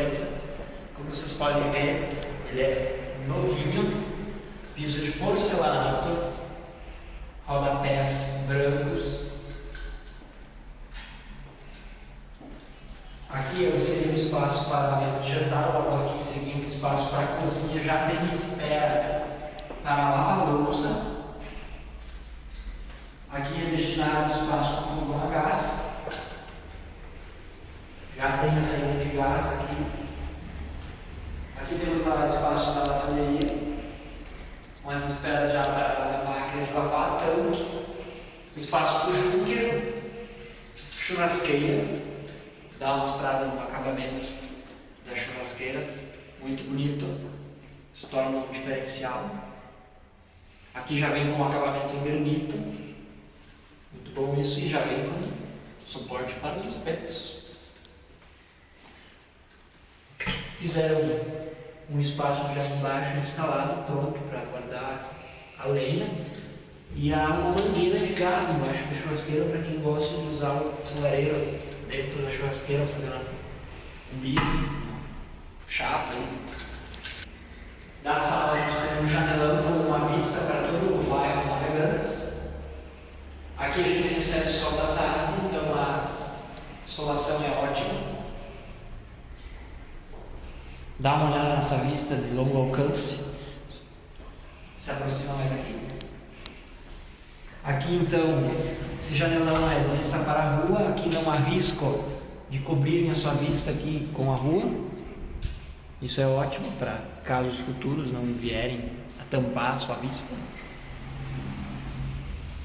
beleza. Como vocês podem ver, ele é novinho, piso de porcelanato, rodapés brancos. Aqui seria um espaço para a mesa de jantar, logo aqui seguindo o espaço para a cozinha, já tem espera para lavar a louça. Aqui é destinado espaço para fogão a gás. Já tem a saída de gás aqui. Aqui temos espaço da lavanderia, com as esperas já para a máquina de lavar, tanque, espaço para o junker, churrasqueira. Dá uma mostrada no acabamento da churrasqueira, muito bonito, se torna um diferencial. Aqui já vem com acabamento em granito, muito bom isso, e já vem com suporte para os espetos. Fizeram um espaço já embaixo instalado, pronto para guardar a lenha, e há uma mangueira de gás embaixo da churrasqueira para quem gosta de usar o lareiro dentro da churrasqueira, fazendo um bife, chapa. Da sala a gente tem um janelão com uma vista para todo o bairro Navegantes. Aqui a gente recebe sol da tarde, então a insolação é ótima. Dá uma olhada nessa vista de longo alcance. Se aproxima mais aqui. Aqui então, esse janelão é vista para a rua. Aqui não há risco de cobrirem a sua vista aqui com a rua. Isso é ótimo para casos futuros não vierem a tampar a sua vista.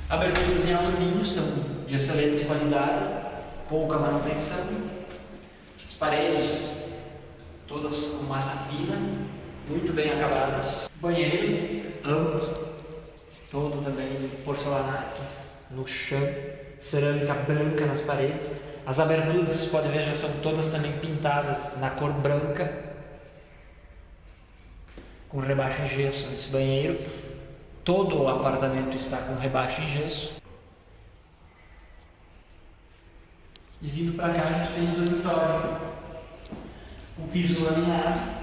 Aberturas em alumínio são de excelente qualidade, pouca manutenção. As paredes todas com massa fina, muito bem acabadas. Banheiro amplo, todo também porcelanato no chão, cerâmica branca nas paredes. As aberturas, vocês podem ver, já são todas também pintadas na cor branca, com rebaixo em gesso nesse banheiro. Todo o apartamento está com rebaixo em gesso. E vindo para cá a gente tem o dormitório, o piso laminado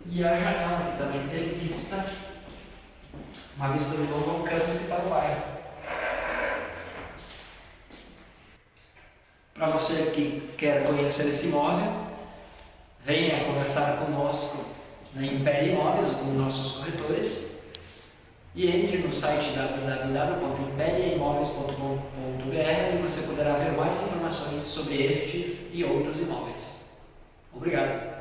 e a janela que também tem vista, uma vista de longo alcance para o bairro. Para você que quer conhecer esse imóvel, venha conversar conosco na Império Imóveis, com nossos corretores, e entre no site www.imperiaimoveis.com.br e você poderá ver mais informações sobre estes e outros imóveis. Obrigado!